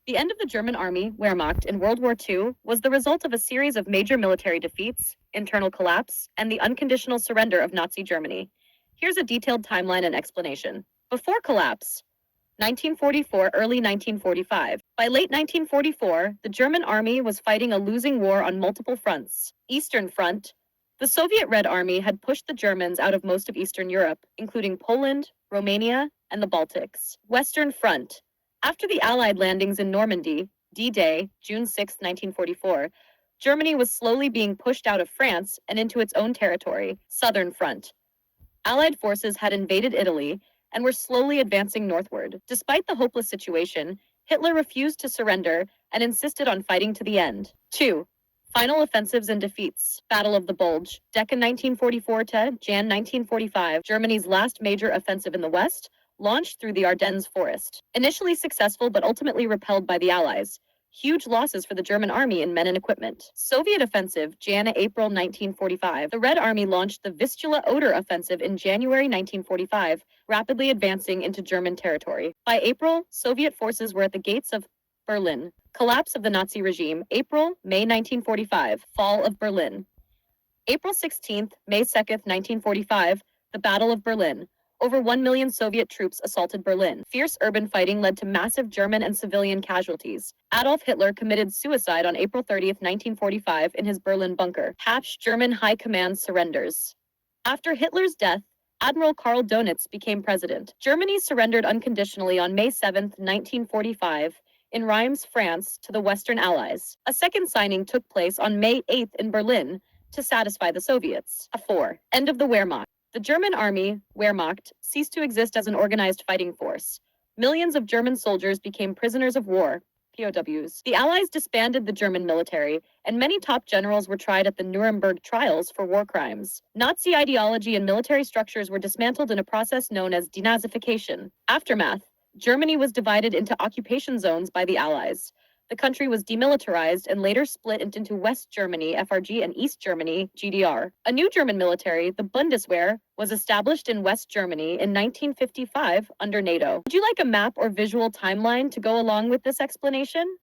The end of the German army, Wehrmacht, in World War II was the result of a series of major military defeats, internal collapse, and the unconditional surrender of Nazi Germany. Here's a detailed timeline and explanation. Before collapse, 1944, early 1945. By late 1944, the German army was fighting a losing war on multiple fronts. Eastern Front. The Soviet Red Army had pushed the Germans out of most of Eastern Europe, including Poland, Romania, and the Baltics. Western Front. After the Allied landings in Normandy, D-Day, June 6, 1944, Germany was slowly being pushed out of France and into its own territory. Southern Front. Allied forces had invaded Italy and were slowly advancing northward. Despite the hopeless situation, Hitler refused to surrender and insisted on fighting to the end. 2. Final offensives and defeats. Battle of the Bulge. Deccan 1944 to Jan 1945, Germany's last major offensive in the West, launched through the Ardennes forest. Initially successful but ultimately repelled by the Allies. Huge losses for the German army in men and equipment. Soviet offensive, Jan-April 1945. The Red Army launched the Vistula-Oder offensive in January 1945, rapidly advancing into German territory. By April, Soviet forces were at the gates of Berlin. Collapse of the Nazi regime, April-May 1945. Fall of Berlin. April 16th, May 2nd, 1945, the Battle of Berlin. Over 1 million Soviet troops assaulted Berlin. Fierce urban fighting led to massive German and civilian casualties. Adolf Hitler committed suicide on April 30th, 1945, in his Berlin bunker. German High Command surrenders. After Hitler's death, Admiral Karl Donitz became president. Germany surrendered unconditionally on May 7, 1945, in Reims, France, to the Western Allies. A second signing took place on May 8th in Berlin to satisfy the Soviets. 4. End of the Wehrmacht. The German army, Wehrmacht, ceased to exist as an organized fighting force. Millions of German soldiers became prisoners of war, POWs. The Allies disbanded the German military, and many top generals were tried at the Nuremberg trials for war crimes. Nazi ideology and military structures were dismantled in a process known as denazification. Aftermath. Germany was divided into occupation zones by the Allies. The country was demilitarized and later split into West Germany, FRG, and East Germany, GDR. A new German military, the Bundeswehr, was established in West Germany in 1955 under NATO. Would you like a map or visual timeline to go along with this explanation?